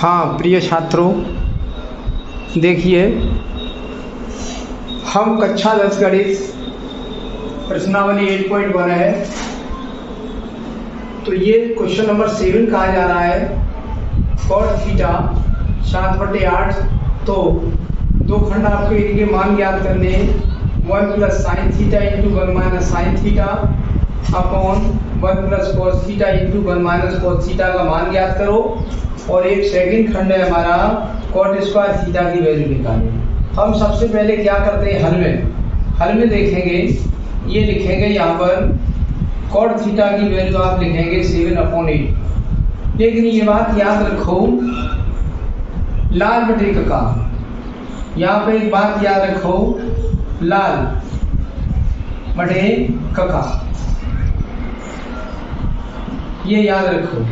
हाँ प्रिय छात्रों, देखिए हम कक्षा 10 गणित प्रश्नावली 8.1 है। तो ये क्वेश्चन नंबर 7 कहा जा रहा है। Cot theta 7/8। तो दो खंड आपको इनके मान ज्ञात करने हैं। 1 + sin θ × 1 - sin θ upon 1 + cos θ × 1 - cos θ का मान ज्ञात करो। और एक सेकंड खंड है हमारा cot स्क्वायर थीटा की वैल्यू निकालें। हम सबसे पहले क्या करते हैं, हल में देखेंगे, ये लिखेंगे यहाँ पर cot थीटा की वैल्यू आप लिखेंगे 7/8। लेकिन ये बात याद रखो, लाल बटे का, यहाँ पे एक बात याद रखो, लाल बटे का, ये याद रखो।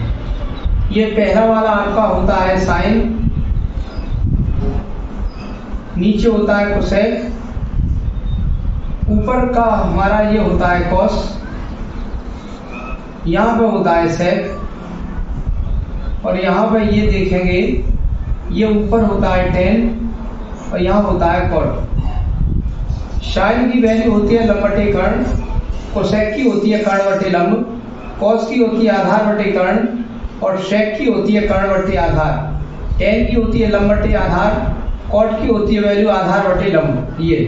ये पहला वाला आपका होता है साइन, नीचे होता है कोसेक, ऊपर का हमारा ये होता है कॉस, यहाँ पे होता है सेक, और यहाँ पे ये देखेंगे ये ऊपर होता है टेन और यहाँ होता है कॉट। साइन की वैल्यू होती है लंब बटे कर्ण, कोसेक की होती है कर्ण बटे लंब, कॉस की होती है आधार बटे कर्ण, और सेक की होती है कर्ण बटे आधार, टेन की होती है लंब बटे आधार, कॉट की होती है वैल्यू आधार बटे लंब। ये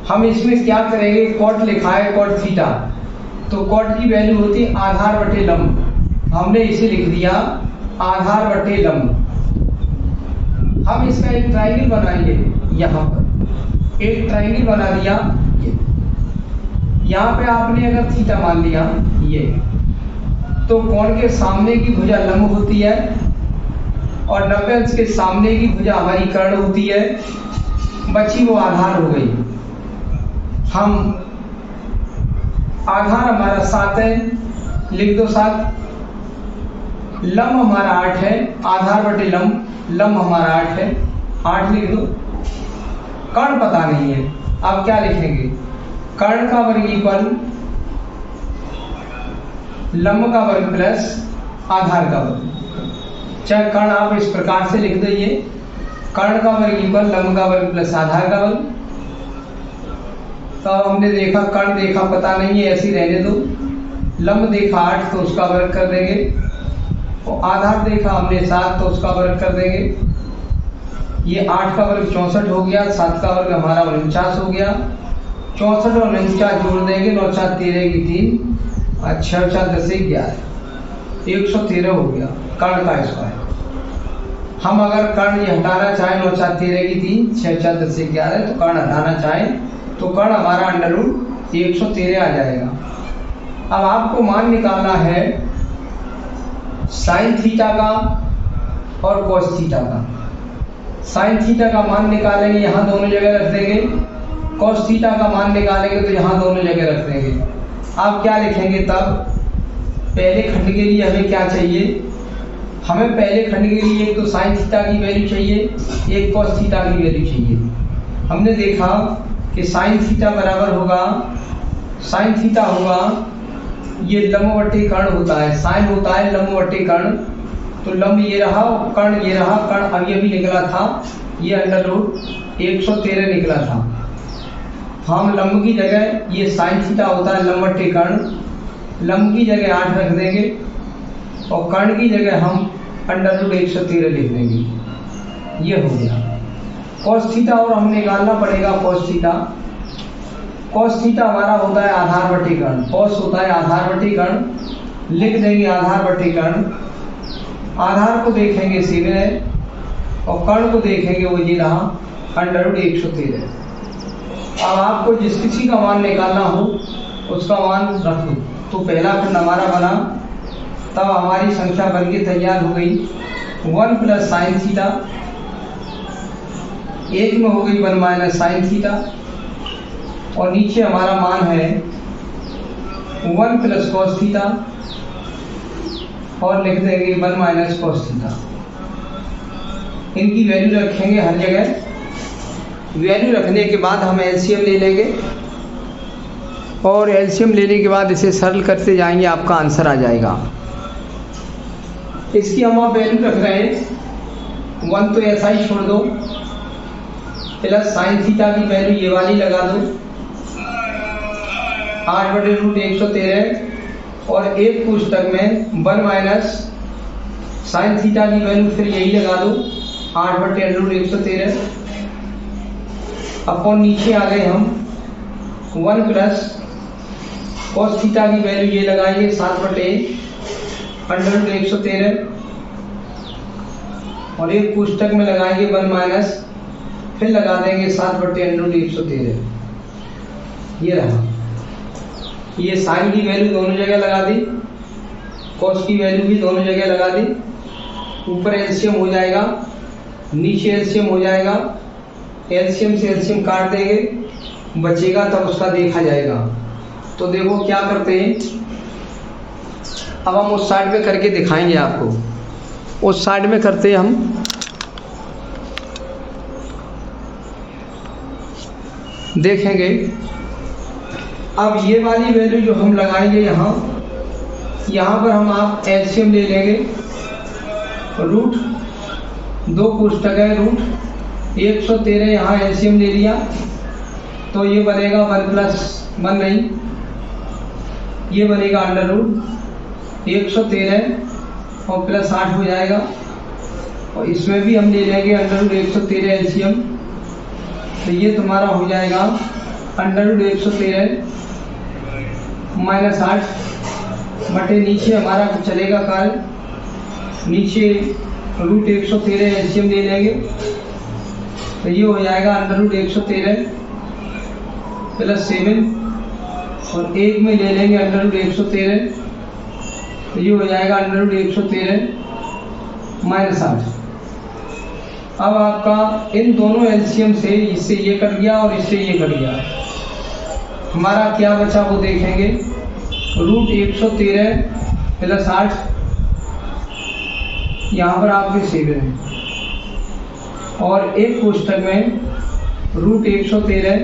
हम इसमें क्या करेंगे, कॉट लिखा है कॉट थीटा, तो कॉट की वैल्यू होती है आधार बटे लंब, हमने इसे लिख दिया आधार बटे लंब। हम इसका एक ट्रायंगल बनाएंगे, यहाँ पर एक ट्रायंगल बना दिया। यहाँ पे आपने अगर थीटा मान लिया ये, तो कोण के सामने की भुजा लंब होती है और 90 अंश के सामने की भुजा हमारी कर्ण होती है, बची वो आधार हो गई। हम आधार हमारा 7 है, लिख दो 7, लंब हमारा 8 है, आधार बटे लंब, लंब हमारा 8 है, 8 लिख दो। कर्ण पता नहीं है, आप क्या लिखेंगे, कर्ण का वर्गीफल लंब का वर्ग प्लस आधार का वर्ग। चाहे कर्ण आप इस प्रकार से लिख दीजिए, कर्ण का वर्गीफल लंब का वर्ग प्लस आधार का वर्ग। तो हमने देखा कर्ण देखा पता नहीं है, ऐसी रहने दो। लंब देखा 8 तो उसका वर्ग कर देंगे, और आधार देखा हमने 7 तो उसका वर्ग कर देंगे। ये 8 का वर्ग 64 हो गया, 7 का वर्ग हमारा 49 हो गया। 64 और 49 जोड़ देंगे, 9 4 13 की 3, 6 4 10 11, 113 हो गया कर्ण का स्क्वायर। हम अगर कर्ण ये हटाना चाहें, 9 4 13 की 3, 6 4 10 11, तो कर्ण हटाना चाहें तो कर्ण हमारा √113 आ जाएगा। अब आपको मान निकालना है साइन थीटा का और कॉस थीटा का। साइन थीटा का मान निकालेंगे, यहाँ दोनों जगह रख देंगे, कॉस थीटा का मान निकालेंगे तो यहाँ दोनों जगह रख देंगे। आप क्या लिखेंगे तब, पहले खंड के लिए हमें क्या चाहिए, हमें पहले खंड के लिए एक तो साइन थीटा की वैल्यू चाहिए, एक कॉस थीटा की वैल्यू चाहिए। हमने देखा कि साइन थीटा बराबर होगा, साइन थीटा होगा ये लंब बटे कर्ण होता है, साइन होता है लंब बटे कर्ण, तो लंब ये रहा और कर्ण ये रहा। कर्ण अब ये भी निकला था, ये √113 निकला था। हम लंब की जगह ये साइन थीटा होता है लंब बटे कर्ण, लंब की जगह 8 रख देंगे और कर्ण की जगह हम √113 लिख देंगे। ये हो गया कॉस थीटा। और हमें निकालना पड़ेगा कॉस थीटा। कॉस थीटा हमारा होता है आधार बटे कर्ण, कॉस होता है आधार बटे कर्ण, लिख देंगे आधार बटे कर्ण। आधार को देखेंगे 7 है और कर्ण को देखेंगे वो ये रहा √113। अब आपको जिस किसी का मान निकालना हो उसका मान रख दो। तो पहला खंड हमारा बना, तब हमारी संख्या बन के तैयार हो गई 1 + sin थीटा, एक में हो गई 1 - sin थीटा, और नीचे हमारा मान है 1 + cos थीटा, और लिख देंगे 1 - cos थीटा। इनकी वैल्यू रखेंगे हर जगह। वैल्यू रखने के बाद हम एलसीएम ले लेंगे, और एलसीएम लेने के बाद इसे सरल करते जाएंगे, आपका आंसर आ जाएगा। इसकी हम आप वैल्यू रख रहे हैं 1 तो ऐसा ही छोड़ दो, प्लस साइन थीटा की वैल्यू ये वाली लगा दो 8/√113 और एक पुस्तक में 1 माइनस साइन थीटा की वैल्यू फिर यही लगा दो 8/√113 अपॉन नीचे आ गए हम 1 प्लस कॉस थीटा की वैल्यू ये लगाएंगे 7/√113 और एक पुस्तक में लगाएंगे 1 माइनस फिर लगा देंगे 7/√113। ये रहा, ये साइन की वैल्यू दोनों जगह लगा दी, कॉस की वैल्यू भी दोनों जगह लगा दी। ऊपर एलसीएम हो जाएगा, नीचे एलसीएम हो जाएगा। एलसीएम से एलसीएम काट देंगे, बचेगा तब उसका देखा जाएगा। तो देखो क्या करते हैं, अब हम उस साइड में करके दिखाएंगे आपको। उस साइड में करते हैं हम, देखेंगे। अब ये वाली वैल्यू जो हम लगाएंगे यहाँ पर हम आप एलसीएम ले लेंगे। रूट 2 पुस्तक है, रूट 113 यहाँ एलसीएम ले लिया तो ये बनेगा 1 प्लस 1 नहीं, ये बनेगा √113 और प्लस 8 हो जाएगा। और इसमें भी हम ले लेंगे √113 एलसीएम, तो ये तुम्हारा हो जाएगा √113 माइनस 8 बटे नीचे हमारा चलेगा कार्य, नीचे √113 एलसीएम ले लेंगे तो ये हो जाएगा √113 प्लस 7 और एक में ले लेंगे √113 तो ये हो जाएगा √113 माइनस 8। अब आपका इन दोनों एलसीएम से इससे ये कट गया और इससे ये कट गया, हमारा क्या बचा वो देखेंगे। √113 प्लस 8 यहाँ पर आपके 7 है और एक पुस्तक में √113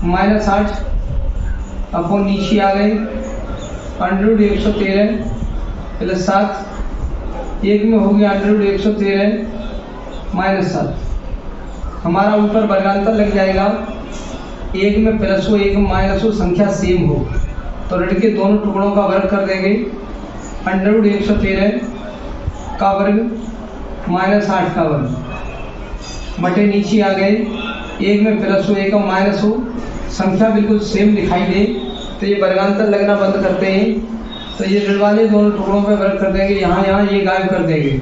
माइनस 8 अपॉन नीचे आ गए √113 प्लस 7, एक में हो गया √113 माइनस 7। हमारा ऊपर वर्गांतर लग जाएगा, एक में प्लस हो एक में माइनस हो, संख्या सेम हो तो ऋण के दोनों टुकड़ों का वर्ग कर देंगे। √113 का वर्ग माइनस 8 का वर्ग बटे नीचे आ गए, एक में प्लस हो एक में माइनस हो, संख्या बिल्कुल सेम दिखाई दे तो ये वर्गांतर लगना बंद करते हैं। तो ये ऋण वाले दोनों टुकड़ों पे वर्ग कर देंगे, यहाँ ये गायब कर देंगे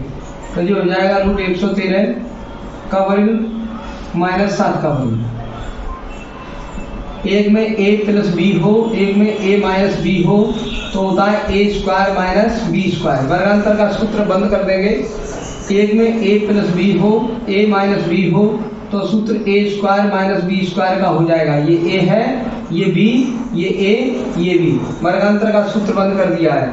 तो ये हो जाएगा √113 का वर्ग माइनस 7 का वर्ग। एक में a प्लस बी हो, एक में a माइनस बी हो तो होता है a² माइनस b²। वर्गांतर का सूत्र बंद कर देंगे, एक में a प्लस बी हो, a माइनस बी हो तो सूत्र a² माइनस b² का हो जाएगा। ये a है, ये b, ये a, ये b। वर्गांतर का सूत्र बंद कर दिया है।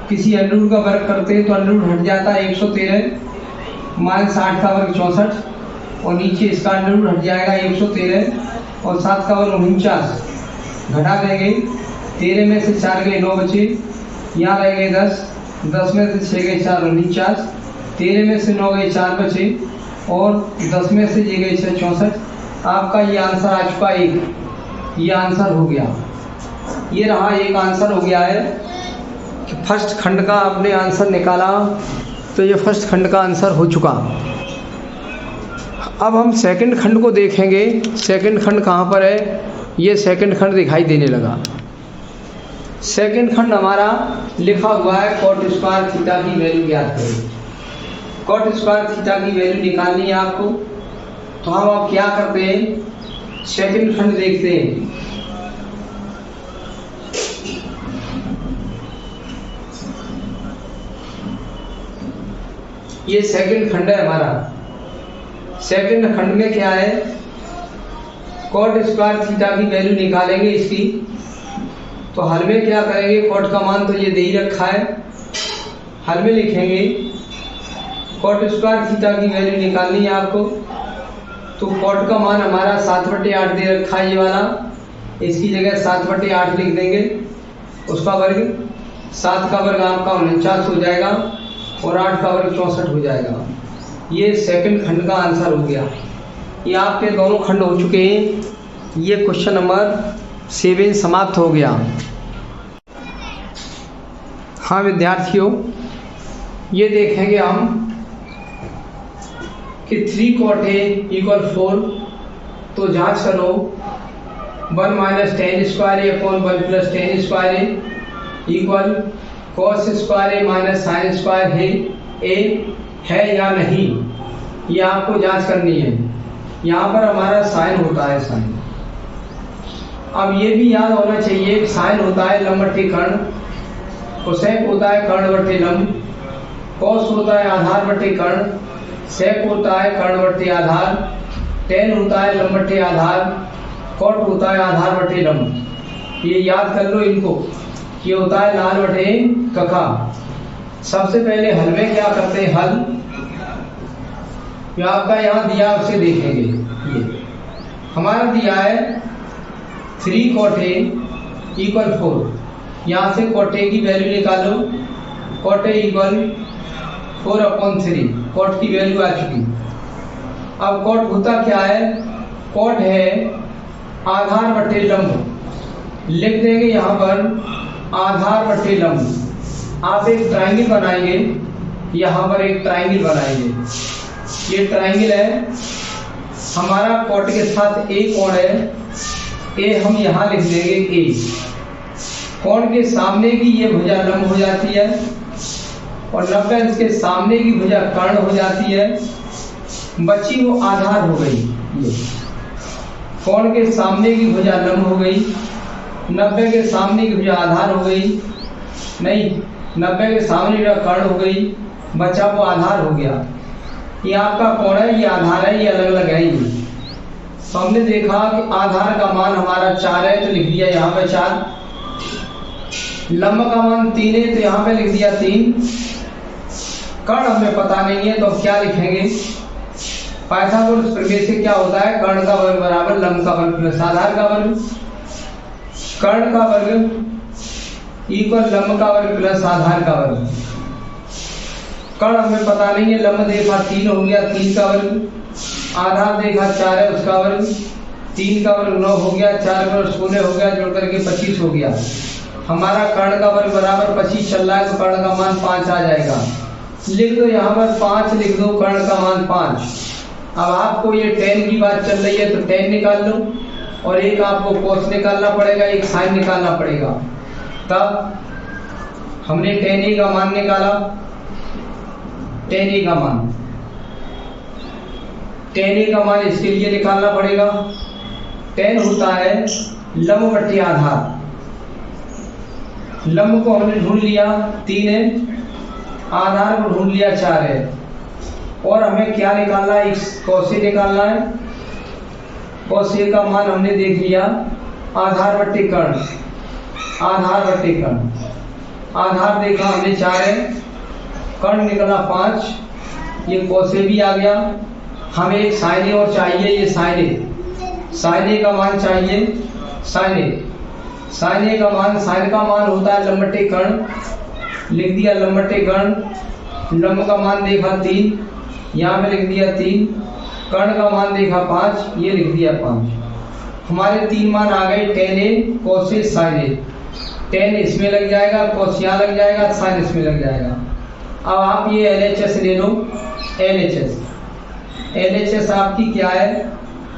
किसी अंडरूट का वर्ग करते हैं तो अंडरूट हट जाता है 113 माइनस 8 का वर्ग 64 और नीचे इसका अंडरूट हट जाएगा 113 और 7 का वर्ग 49 घटा देंगे। 13 में से 4 गए 9 बचे, यहाँ रह गए 10, 10 में से 6 गए 4 49, 13 में से 9 गए 4 बचे और 10 में से ये गए 6 64। आपका ये आंसर आ चुका 1, ये आंसर हो गया। ये रहा एक आंसर हो गया है कि फर्स्ट खंड का आपने आंसर निकाला तो ये फर्स्ट खंड का आंसर हो चुका। अब हम सेकंड खंड को देखेंगे। सेकंड खंड कहाँ पर है, ये सेकंड खंड दिखाई देने लगा। सेकंड खंड हमारा लिखा हुआ है cot स्क्वायर थीटा की वैल्यू ज्ञात करें। cot स्क्वायर थीटा की वैल्यू निकालनी है आपको, तो हम अब क्या करते हैं, सेकंड खंड देखते हैं। ये सेकंड खंड है हमारा। सेकंड खंड में क्या है, cot स्क्वायर थीटा की वैल्यू निकालेंगे इसकी। तो हल में क्या करेंगे, cot का मान तो ये दे ही रखा है, हल में लिखेंगे cot स्क्वायर थीटा की वैल्यू निकालनी है आपको। तो cot का मान हमारा 7/8 दे रखा है ये वाला, इसकी जगह 7/8 लिख देंगे। उसका वर्ग 7 का वर्ग आपका 49 हो जाएगा और 8 का वर्ग 64 हो जाएगा। ये सेकंड खंड का आंसर हो गया। ये आपके दोनों खंड हो चुके हैं। ये क्वेश्चन नंबर 7 समाप्त हो गया। हाँ विद्यार्थियों, ये देखेंगे हम कि 3 cot A = 4, तो जांच करो 1 - tan square A upon 1 + tan square A equal cos square A - sin square है या नहीं, ये आपको जांच करनी है। यहाँ पर हमारा साइन होता है साइन। अब ये भी याद होना चाहिए, साइन होता है लंब बट्टे कर्ण, कोसेक होता है कर्ण बट्टे लंब, कॉस होता है आधार बट्टे कर्ण, सेक होता है कर्ण बट्टे आधार, टेन होता है लंब बट्टे आधार, कॉट होता है आधार बट्टे लंब। ये याद कर लो इनको। ये होता है लाल बटे कखा। सबसे पहले हल में क्या करते हैं, हल जो आपका यहाँ दिया उसे देखेंगे। ये हमारा दिया है 3 cot A = 4। यहाँ से cot A की वैल्यू निकालो। cot A = 4/3। cot की वैल्यू आ चुकी। अब cot होता क्या है, cot है आधार बटे लंब। लिख देंगे यहाँ पर आधार बटे लंब। आप एक ट्रायंगल बनाएंगे, यहाँ पर एक ट्रायंगल बनाएंगे। ये ट्रायंगल है हमारा, cot के साथ A कोण है, A हम यहाँ लिख देंगे A। कोण के सामने की ये भुजा लंब हो जाती है और 90 अंश के सामने की भुजा कर्ण हो जाती है। बची वो आधार हो गई। ये कोण के सामने की भुजा लंब हो गई, 90 के सामने की भुजा आधार हो गई, नहीं 90 के सामने की कर्ण हो गई, बचा वो आधार हो गया। ये आपका कोण है, ये आधार है, ये अलग अलग है। ये तो हमने देखा कि आधार का मान हमारा 4 है तो लिख दिया यहाँ पे 4, लंब का मान 3 है तो यहाँ पे लिख दिया 3, कर्ण हमें पता नहीं है तो क्या लिखेंगे, पाइथागोरस प्रमेय से क्या होता है, कर्ण का वर्ग बराबर लंब का वर्ग प्लस आधार का वर्ग, कर्ण का वर्ग इक्वल लंब का वर्ग प्लस आधार का वर्ग। कर्ण हमें पता नहीं है, लंब देखा 3 हो गया 3 का वर्ग, आधार देखा 4 है उसका वर्ग, 3 का वर्ग 9 हो गया, 4 का वर्ग 16 हो गया, जोड़ करके 25 हो गया। हमारा कर्ण का वर्ग बराबर 25 चल रहा है तो कर्ण का मान 5 आ जाएगा। लिख दो यहाँ पर 5 लिख दो, कर्ण का मान 5। अब आपको ये tan की बात चल रही है तो tan निकाल लो और एक आपको cos निकालना पड़ेगा, एक sin निकालना पड़ेगा। तब हमने tan A का मान निकाला, tan A का मान, tan A का मान इसके लिए निकालना पड़ेगा। tan होता है लंब बट्टे आधार। लंब को हमने ढूंढ लिया 3 है, आधार को ढूंढ लिया 4 है, और हमें क्या निकालना है, cos A निकालना है। cos A का मान हमने देख लिया, आधार बट्टे कर्ण, आधार बट्टे कर्ण, आधार देखा हमने 4 है, कर्ण निकला 5, ये cos A भी आ गया। हमें एक sin A और चाहिए, ये sin A का मान चाहिए, sin A का मान, sin का मान होता है लंब बट्टे कर्ण, लिख दिया लंब बट्टे कर्ण। लंब का मान देखा 3, यहाँ पे लिख दिया 3, कर्ण का मान देखा 5, ये लिख दिया 5। हमारे 3 मान आ गए, tan A, cos A, sin A। tan इसमें लग जाएगा, cos यहाँ लग जाएगा, sin इसमें लग जाएगा। अब आप ये LHS ले लो, LHS आपकी क्या है,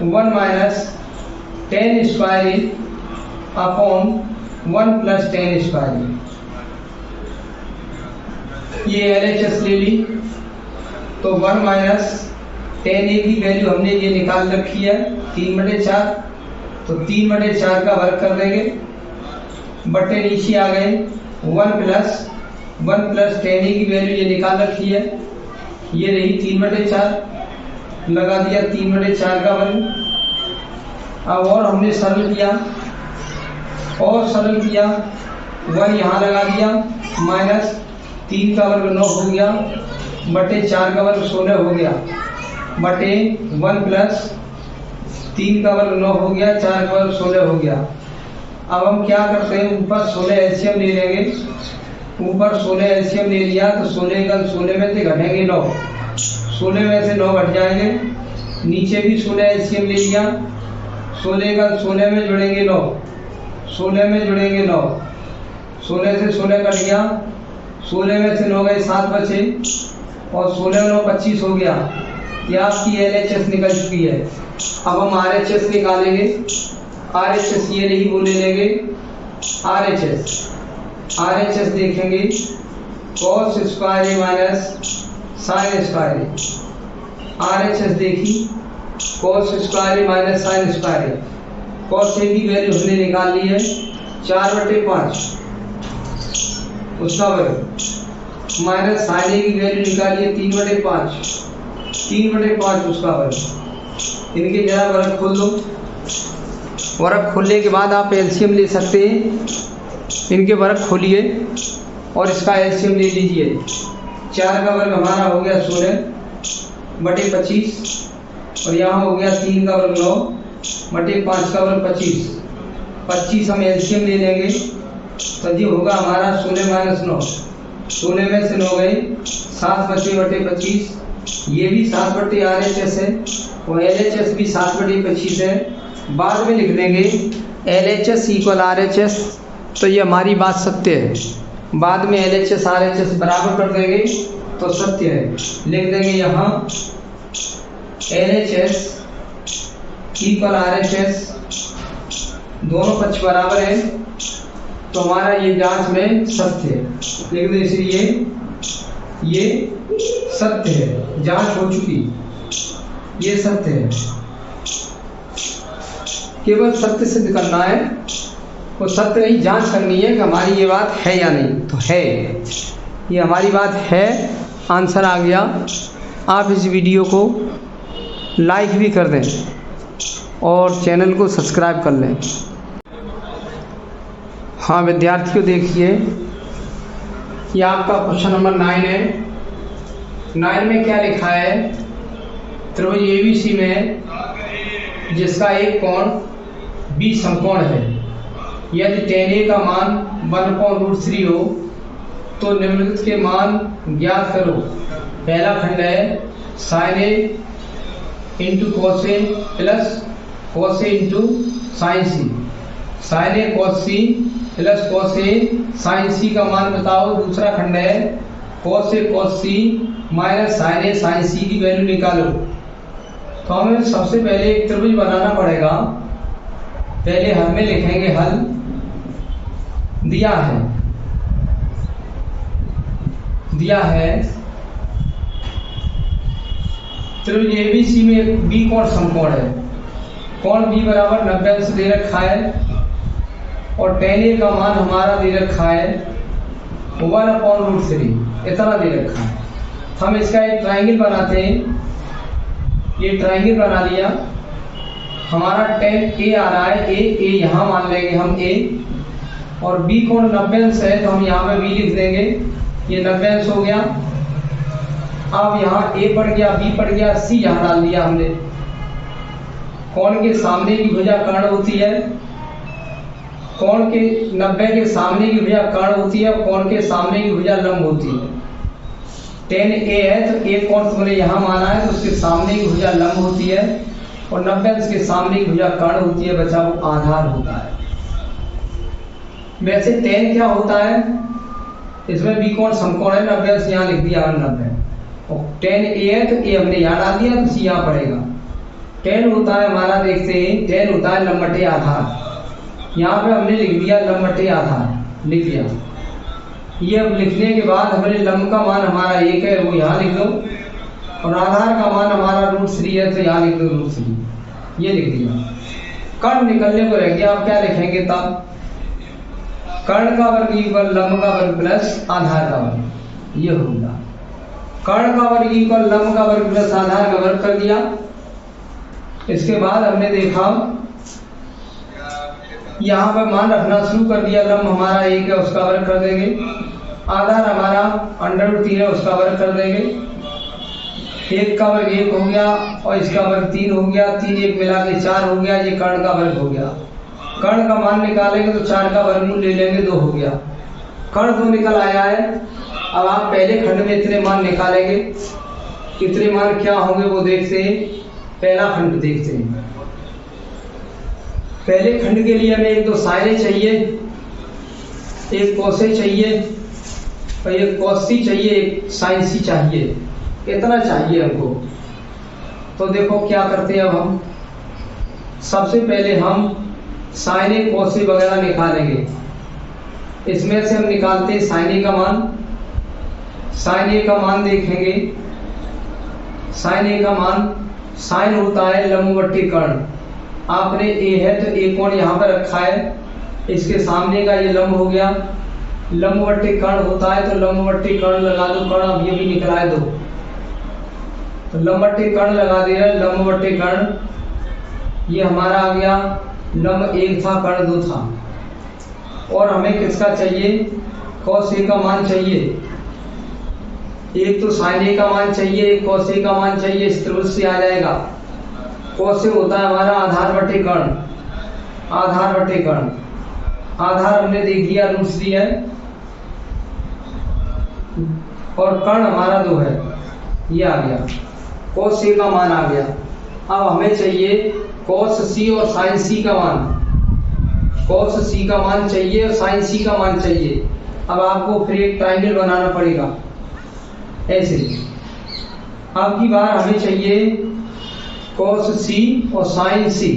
1 - tan square A upon 1 + tan square A। ये LHS ले ली तो 1 - tan A की वैल्यू हमने ये निकाल रखी है 3/4, तो 3/4 का वर्ग कर देंगे, बटे नीचे आ गए 1 + tan A की वैल्यू ये निकाल रखी है, ये रही 3/4, लगा दिया 3/4 का वर्ग। अब और हमने सरल किया, और सरल किया, 1 यहाँ लगा दिया, माइनस 3 का वर्ग 9 हो गया, बटे 4 का वर्ग 16 हो गया, बटे 1 + 3 का वर्ग 9 हो गया, 4 का वर्ग 16 हो गया। अब हम क्या करते हैं, ऊपर 16 एलसीएम ले लेंगे, ऊपर 16 एलसीएम ले लिया तो 16 का 16 में से घटेंगे 9, 16 में से 9 घट जाएंगे, नीचे भी 16 एलसीएम ले लिया, 16 में जुड़ेंगे 9, 16 में जुड़ेंगे 9, 16 से 16 कट गया, 16 में से 9 गए 7 बचे और 16 9 25 हो गया। ये आपकी LHS निकल चुकी है। अब हम RHS निकालेंगे। RHS ये नहीं बोले लेंगे, RHS देखेंगे cos स्क्वायर ए माइनस साइन स्क्वायर ए। RHS देखी cos स्क्वायर ए माइनस साइन स्क्वायर ए। cos ए की वैल्यू हमने निकाल ली है 4/5 उसका वर्ग, माइनस साइन ए की वैल्यू निकाली है 3/5, 3/5 उसका वर्ग। इनके जरा वर्ग खोल दो। वर्ग खोलने के बाद आप एलसीएम ले सकते हैं। इनके वर्ग खोलिए और इसका एलसीएम ले लीजिए। 4 का वर्ग हमारा हो गया 16/25 और यहाँ हो गया 3 का वर्ग 9/5 का वर्ग 25 हम एलसीएम ले लेंगे तो ये होगा हमारा 16 - 9। 16 में से 9 गए 7 बचे/25। ये भी 7/RHS है और LHS भी 7/25 है। बाद में लिख देंगे LHS = RHS, तो ये हमारी बात सत्य है। बाद में LHS RHS बराबर कर देंगे तो सत्य है। लिख देंगे यहाँ LHS = RHS, दोनों पक्ष बराबर है तो हमारा ये जांच में सत्य है। लिख दो, इसलिए ये सत्य है, जांच हो चुकी, ये सत्य है। केवल सत्य सिद्ध करना है, वो सत्य नहीं जांच करनी है कि हमारी ये बात है या नहीं। तो है, ये हमारी बात है, आंसर आ गया। आप इस वीडियो को लाइक भी कर दें और चैनल को सब्सक्राइब कर लें। हाँ विद्यार्थियों, देखिए ये आपका क्वेश्चन नंबर 9 है। 9 में क्या लिखा है? त्रिभुज ABC में जिसका एक कोण B समकोण है, यदि tan A का मान 1/√3 हो तो निम्नलिखित के मान ज्ञात करो। पहला खंड है sin A × cos A plus cos A × sin C। sin A cos C plus cos A sin C का मान बताओ। दूसरा खंड है cos A cos C minus sin A sin C की वैल्यू निकालो। तो हमें सबसे पहले एक त्रिभुज बनाना पड़ेगा। पहले हल में लिखेंगे, हल दिया है त्रिभुज ABC में B कोण समकोण है। कोण B बराबर 90 अंश दे रखा है और tan A का मान हमारा दे रखा है 1/√3, इतना दे रखा है। हम इसका एक ट्रायंगल बनाते हैं। ये ट्रायंगल बना लिया। हमारा tan A आ रहा है, A यहाँ मान लेंगे हम A, और B कोण 90 अंश है तो हम यहाँ पे B लिख देंगे। ये 90 अंश हो गया। अब यहाँ A पड़ गया, B पड़ गया, C यहाँ डाल दिया हमने। कोण के सामने की भुजा कर्ण होती है, कोण के 90 के सामने की भुजा कर्ण होती है, कोण के सामने की भुजा लंब होती है। tan A है तो A कोण तुमने यहाँ माना है तो उसके सामने की भुजा लंब होती है और 90 अंश के सामने की भुजा कर्ण होती है, बचा वो आधार होता है। वैसे tan क्या होता है? इसमें B कोण समकोण है, 90 अंश यहाँ लिख दिया 90, और tan A है तो A हमने यहाँ डाल दिया तो C यहाँ पड़ेगा। tan होता है हमारा, देखते हैं, tan होता है लंब बटे आधार। यहाँ पे हमने लिख दिया लंब बटे आधार, लिख दिया। ये अब लिखने के बाद हमने लंब का मान हमारा 1 है, वो यहाँ लिख दो, और आधार का मान हमारा √3 है तो यहाँ लिख दो √3, ये लिख दिया। कर्ण निकलने को रह गया। आप क्या लिखेंगे तब? कर्ण का वर्ग इक्वल लंब का वर्ग प्लस आधार का वर्ग, ये होगा। कर्ण का वर्ग इक्वल लंब का वर्ग प्लस आधार का वर्ग कर दिया। इसके बाद हमने देखा यहाँ पर मान रखना शुरू कर दिया। लंब हमारा 1 है, उसका वर्ग कर देंगे। आधार हमारा √3 है, उसका वर्ग कर देंगे। 1 का वर्ग 1 हो गया और इसका वर्ग 3 हो गया। 3 1 मिला के 4 हो गया। ये कर्ण का वर्ग हो गया। कर्ण का मान निकालेंगे तो 4 का वर्गमूल ले लेंगे, 2 हो गया। कर्ण 2 निकल आया है। अब आप पहले खंड में इतने मान निकालेंगे। कितने मान क्या होंगे वो देखते हैं। पहला खंड देखते हैं। पहले खंड के लिए हमें एक तो साइने चाहिए, एक कोसे चाहिए और एक कॉस चाहिए, एक साइन सी चाहिए। इतना चाहिए हमको। तो देखो क्या करते हैं अब हम। सबसे पहले हम साइन ए कॉस ए वगैरह निकालेंगे। इसमें से हम निकालते हैं साइन ए का मान। साइन ए का मान देखेंगे। साइन ए का मान, साइन होता है लंबवर्ती कर्ण। आपने ए है तो ए कोण यहाँ पर रखा है, इसके सामने का ये लंब हो गया। लंबवर्ती कर्ण होता है तो लंबवर्ती कर्ण लगा दो। कर्ण अब ये भी निकला है 2, तो लंबवर्ती कर्ण लगा दे रहे हैं। लंबवर्ती कर्ण ये हमारा आ गया। लंब 1 था, कर्ण 2 था। और हमें किसका चाहिए? कॉस ए का मान चाहिए। एक तो साइन ए का मान चाहिए, एक कॉस ए का मान चाहिए। इस त्रिभुज से आ जाएगा। कॉस ए होता है हमारा आधार बटे कर्ण। आधार बटे कर्ण, आधार हमने देख लिया, रूट्स दी है। और कर्ण हमारा 2 है, ये आ गया। कॉस ए का मान आ गया। अब हमें चाहिए कॉस सी और साइन सी का मान। कॉस सी का मान चाहिए और साइन सी का मान चाहिए। अब आपको फिर एक ट्रायंगल बनाना पड़ेगा ऐसे। अब की बार हमें चाहिए कॉस सी और साइन सी।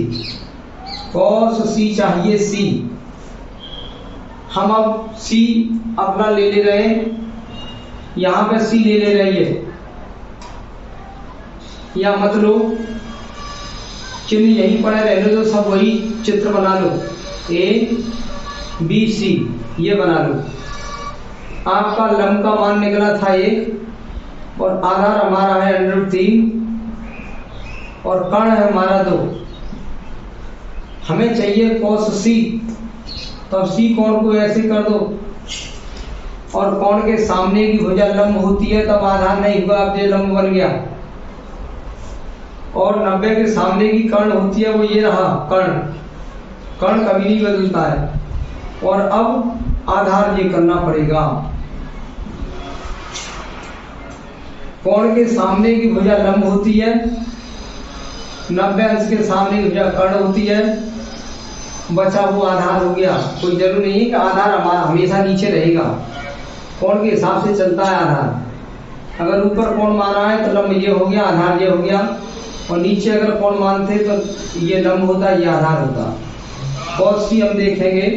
कॉस सी चाहिए सी। हम अब सी अपना ले रहे हैं, यहां पे सी ले रही है, या मत लो, चिन्ह यहीं पड़े रहने दो, सब वही चित्र बना लो। ए बी सी ये बना लो। आपका लंब का मान निकला था 1 और आधार हमारा है √3 और कर्ण है हमारा 2। हमें चाहिए कॉस सी, तब सी कोण को ऐसे कर दो और कोण के सामने की भुजा लंब होती है, तब आधार नहीं हुआ, अब ये लंब बन गया। और 90 के सामने की कर्ण होती है, वो ये रहा कर्ण। कर्ण कभी नहीं बदलता है। और अब आधार ये करना पड़ेगा। कोण के सामने की भुजा लंब होती है, 90 अंश के सामने की भुजा कर्ण होती है, बचा वो आधार हो गया। कोई जरूरी नहीं है कि आधार हमारा हमेशा नीचे रहेगा, कोण के हिसाब से चलता है आधार। अगर ऊपर कोण माना है तो लंब ये हो गया, आधार ये हो गया, और नीचे अगर कोण मानते तो ये लंब होता, ये आधार होता। कॉस सी हम देखेंगे,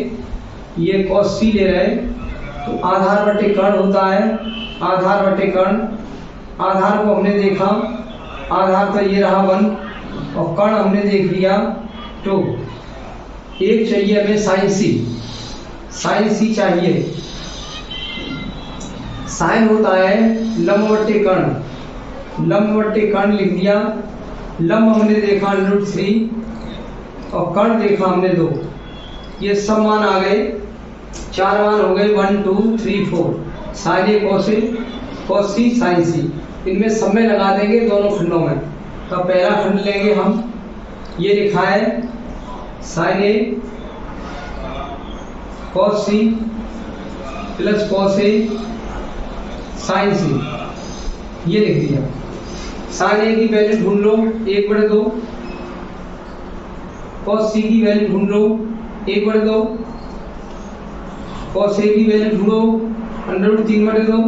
ये कॉस सी ले रहे तो आधार बटे कर्ण होता है। आधार बटे कर्ण, आधार को हमने देखा, आधार तो ये रहा 1 और कर्ण हमने देख लिया 2। एक चाहिए हमें साइन सी। साइन सी चाहिए। साइन होता है लंबवर्ती कर्ण। लंबवर्ती कर्ण लिख दिया। लंब हमने देखा √3 और कर्ण देखा हमने 2। ये सब मान आ गए, 4 मान हो गए, 1 2 3 4। Sign A cos A, cos C sign सी, इनमें सब में लगा देंगे दोनों खंडों में। तो पहला खंड लेंगे हम, ये लिखा है sign A cos C plus cos A sign सी, ये लिख दिया। साइन ए की वैल्यू ढूंढ लो 1/2, कॉस सी की वैल्यू ढूंढ लो 1/2, कॉस ए की वैल्यू ढूंढो √3/2,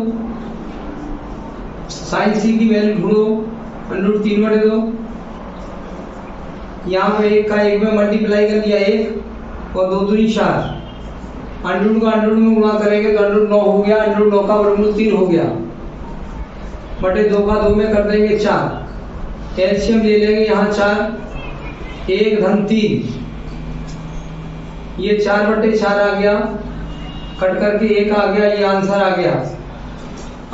साइन सी की वैल्यू ढूंढो √3/2। यहाँ पे 1 का 1 में मल्टीप्लाई कर दिया 1 और 2 दूनी 4। अंडरूट का अंडरूट में गुणा करेंगे तो √9 हो गया, √9 का वर्गमूल 3 हो गया, बटे 2 का 2 में कर देंगे 4। एलसीएम ले लेंगे यहाँ 4 1 धन 3, ये 4/4 आ गया, कट करके 1 आ गया, ये आंसर आ गया।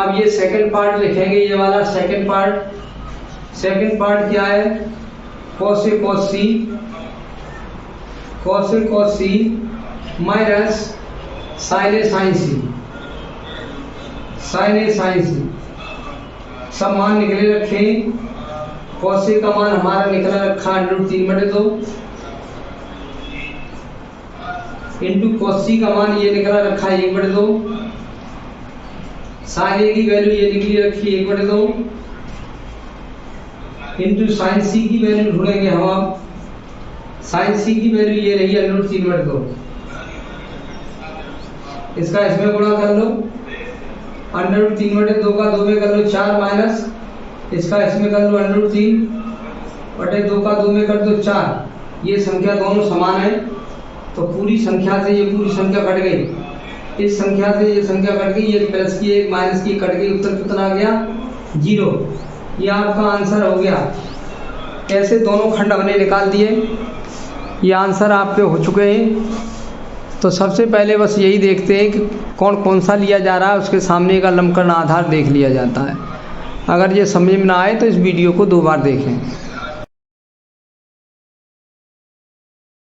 अब ये सेकंड पार्ट लिखेंगे, ये वाला सेकंड पार्ट। सेकंड पार्ट क्या है? Cos A cos C, cos A cos C minus sign A sign C, sign A sign सी। सब मान निकले रखे। कॉस ए का मान हमारा निकला रखा √3/2 इंटू कॉस सी का मान ये निकला रखा है 1/2। साइन ए की वैल्यू ये निकली रखी 1/2 इंटू साइन सी की वैल्यू ढूंढेंगे हम। अब साइन सी की वैल्यू ये रही √3/2। इसका इसमें गुणा कर लो, √3/2 का 2 में कर लो 4 माइनस इसका इसमें कर लो √3/2 का 2 में कर दो 4। ये संख्या दोनों समान है तो पूरी संख्या से ये पूरी संख्या कट गई, इस संख्या से ये संख्या कट गई, ये प्लस की एक माइनस की कट गई, उत्तर कितना आ गया 0। ये आपका आंसर हो गया। ऐसे दोनों खंड हमने निकाल दिए, ये आंसर आपके हो चुके हैं। तो सबसे पहले बस यही देखते हैं कि कौन कौन सा लिया जा रहा है, उसके सामने का लंबकर्ण आधार देख लिया जाता है। अगर ये समझ में ना आए तो इस वीडियो को 2 बार देखें।